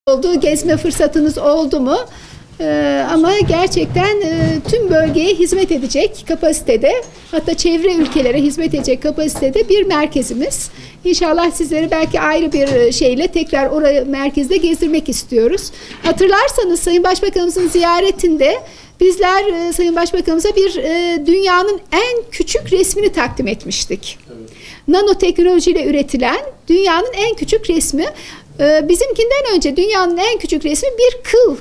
oldu, gezme fırsatınız oldu mu? Ama gerçekten tüm bölgeye hizmet edecek kapasitede, hatta çevre ülkelere hizmet edecek kapasitede bir merkezimiz. İnşallah sizleri belki ayrı bir şeyle tekrar oraya merkezde gezdirmek istiyoruz. Hatırlarsanız Sayın Başbakanımızın ziyaretinde bizler Sayın Başbakanımıza bir dünyanın en küçük resmini takdim etmiştik. Evet. Nanoteknolojiyle üretilen dünyanın en küçük resmi. Bizimkinden önce dünyanın en küçük resmi bir kıl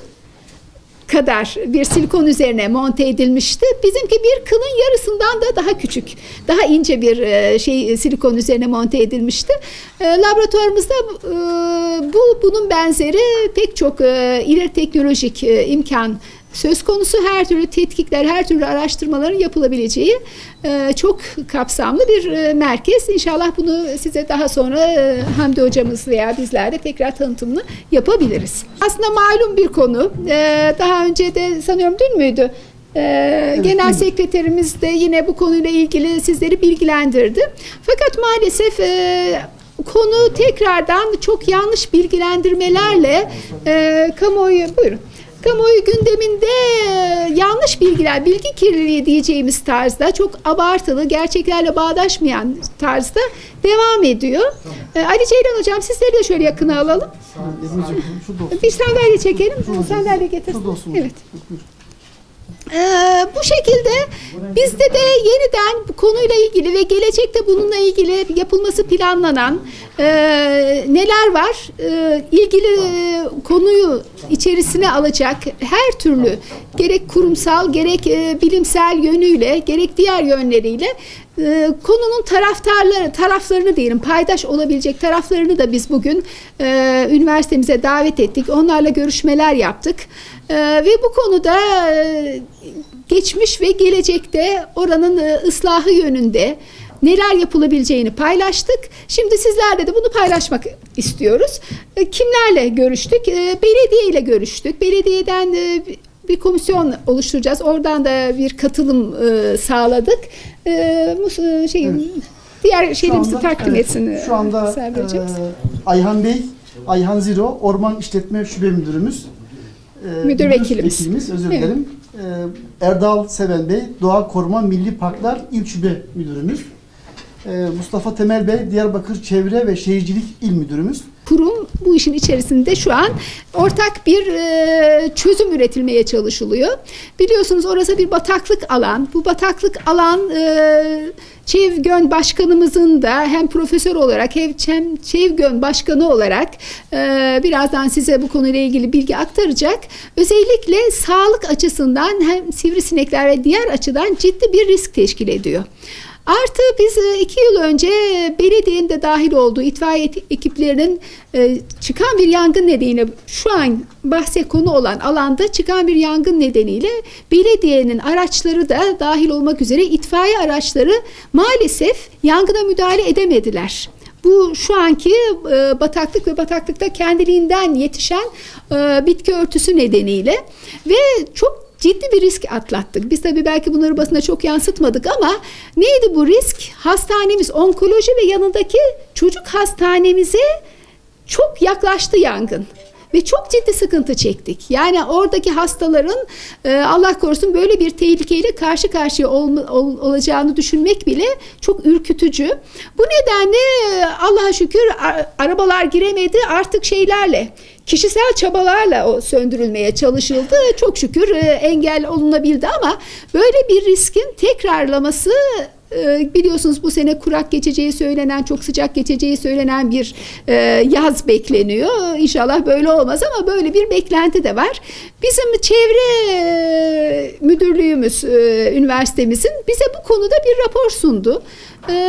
kadar bir silikon üzerine monte edilmişti. Bizimki bir kılın yarısından da daha küçük, daha ince bir silikon üzerine monte edilmişti. Laboratuvarımızda bunun benzeri pek çok ileri teknolojik imkan söz konusu, her türlü tetkikler, her türlü araştırmaların yapılabileceği çok kapsamlı bir merkez. İnşallah bunu size daha sonra Hamdi hocamız veya bizler de tekrar tanıtımını yapabiliriz. Aslında malum bir konu. Daha önce de sanıyorum dün müydü? Evet, Genel Sekreterimiz de yine bu konuyla ilgili sizleri bilgilendirdi. Fakat maalesef konu tekrardan çok yanlış bilgilendirmelerle kamuoyu, buyurun. Kamuoyu gündeminde yanlış bilgiler, bilgi kirliliği diyeceğimiz tarzda, çok abartılı, gerçeklerle bağdaşmayan tarzda devam ediyor. Ali Ceylan hocam, sizleri de şöyle yakına alalım. Bir sandalye çekelim. Sandalye getirsin. Evet. Bu şekilde bizde de yeniden bu konuyla ilgili ve gelecekte bununla ilgili yapılması planlanan neler var? İlgili konuyu içerisine alacak her türlü, gerek kurumsal, gerek bilimsel yönüyle, gerek diğer yönleriyle konunun taraflarını diyelim, paydaş olabilecek taraflarını da biz bugün üniversitemize davet ettik. Onlarla görüşmeler yaptık. Ve bu konuda geçmiş ve gelecekte oranın ıslahı yönünde neler yapılabileceğini paylaştık. Şimdi sizlerle de bunu paylaşmak istiyoruz. Kimlerle görüştük? Belediye ile görüştük. Belediyeden bir komisyon oluşturacağız. Oradan da bir katılım sağladık. Diğer şeylerimizi takdim etsin. Şu anda Ayhan Bey, Ayhan Ziro, Orman İşletme Şube Müdürümüz. Müdür vekilimiz. Özür dilerim. Erdal Seven Bey, Doğa Koruma Milli Parklar İl Şube Müdürümüz. Mustafa Temel Bey, Diyarbakır Çevre ve Şehircilik İl Müdürümüz. Kurum bu işin içerisinde şu an ortak bir çözüm üretilmeye çalışılıyor. Biliyorsunuz orası bir bataklık alan. Bu bataklık alan ÇEVGÖN Başkanımızın da hem profesör olarak hem ÇEVGÖN Başkanı olarak birazdan size bu konuyla ilgili bilgi aktaracak. Özellikle sağlık açısından hem sivrisinekler ve diğer açıdan ciddi bir risk teşkil ediyor. Artı biz 2 yıl önce belediyenin de dahil olduğu itfaiye ekiplerinin çıkan bir yangın nedeniyle, şu an bahse konu olan alanda çıkan bir yangın nedeniyle belediyenin araçları da dahil olmak üzere itfaiye araçları maalesef yangına müdahale edemediler. Bu şu anki bataklık ve bataklıkta kendiliğinden yetişen bitki örtüsü nedeniyle ve çok ciddi bir risk atlattık. Biz tabii belki bunları basına çok yansıtmadık ama neydi bu risk? Hastanemiz, onkoloji ve yanındaki çocuk hastanemize çok yaklaştı yangın. Ve çok ciddi sıkıntı çektik. Yani oradaki hastaların Allah korusun böyle bir tehlikeyle karşı karşıya olacağını düşünmek bile çok ürkütücü. Bu nedenle Allah'a şükür arabalar giremedi, artık kişisel çabalarla o söndürülmeye çalışıldı. Çok şükür engel olunabildi ama böyle bir riskin tekrarlaması, biliyorsunuz bu sene kurak geçeceği söylenen, çok sıcak geçeceği söylenen bir yaz bekleniyor. İnşallah böyle olmaz ama böyle bir beklenti de var. Bizim çevre müdürlüğümüz, üniversitemizin bize bu konuda bir rapor sundu.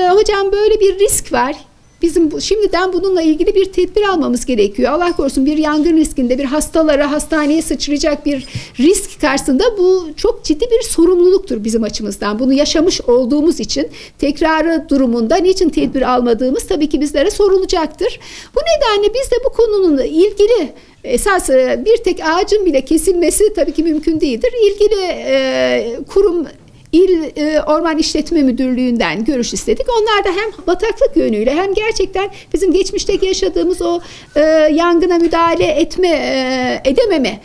Hocam böyle bir risk var. Bizim şimdiden bununla ilgili bir tedbir almamız gerekiyor. Allah korusun bir yangın riskinde, bir hastaneye sıçrayacak bir risk karşısında bu çok ciddi bir sorumluluktur bizim açımızdan. Bunu yaşamış olduğumuz için tekrarı durumunda niçin tedbir almadığımız tabii ki bizlere sorulacaktır. Bu nedenle biz de bu konunun ilgili esas bir tek ağacın bile kesilmesi tabii ki mümkün değildir. İlgili kurum İl Orman İşletme Müdürlüğü'nden görüş istedik. Onlar da hem bataklık yönüyle hem gerçekten bizim geçmişteki yaşadığımız o yangına müdahale edememe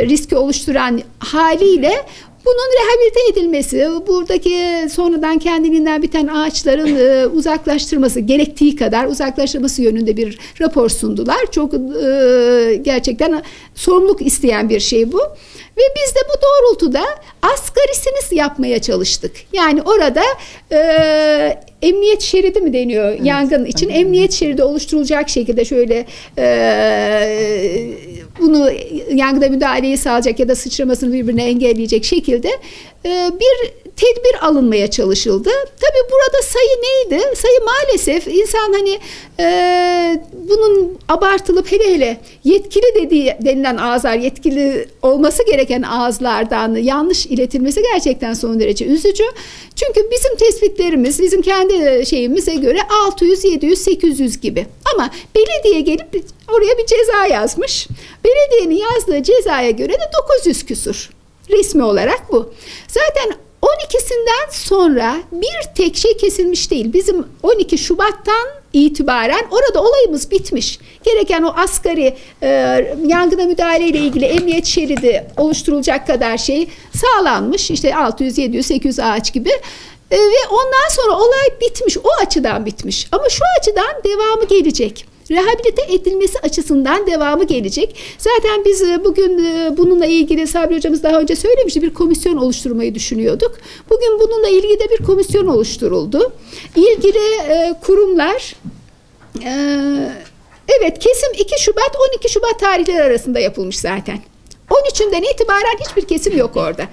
riski oluşturan haliyle bunun rehabilite edilmesi, buradaki sonradan kendiliğinden biten ağaçların uzaklaştırması, gerektiği kadar uzaklaştırması yönünde bir rapor sundular. Çok gerçekten sorumluluk isteyen bir şey bu. Ve biz de bu doğrultuda asgarisini yapmaya çalıştık. Yani orada emniyet şeridi mi deniyor, evet, yangın için? Evet. Emniyet şeridi oluşturulacak şekilde şöyle bunu yangına müdahaleyi sağlayacak ya da sıçramasını birbirine engelleyecek şekilde bir tedbir alınmaya çalışıldı. Tabii burada sayı neydi? Sayı maalesef insan hani bunun abartılıp hele yetkili denilen ağızlar, yetkili olması gereken ağızlardan yanlış iletilmesi gerçekten son derece üzücü. Çünkü bizim tespitlerimiz, bizim kendi şeyimize göre 600, 700, 800 gibi. Ama belediye gelip oraya bir ceza yazmış. Belediyenin yazdığı cezaya göre de 900 küsur. Resmi olarak bu. Zaten 12'sinden sonra bir tek şey kesilmiş değil. Bizim 12 Şubat'tan itibaren orada olayımız bitmiş. Gereken o asgari yangına müdahale ile ilgili emniyet şeridi oluşturulacak kadar şey sağlanmış. İşte 600, 700, 800 ağaç gibi. Ve ondan sonra olay bitmiş. O açıdan bitmiş. Ama şu açıdan devamı gelecek. Rehabilite edilmesi açısından devamı gelecek. Zaten biz bugün bununla ilgili Sabri Hocamız daha önce söylemişti, bir komisyon oluşturmayı düşünüyorduk. Bugün bununla ilgili de bir komisyon oluşturuldu. İlgili kurumlar evet, kesim 2 Şubat 12 Şubat tarihleri arasında yapılmış zaten. 13'ünden itibaren hiçbir kesim yok orada.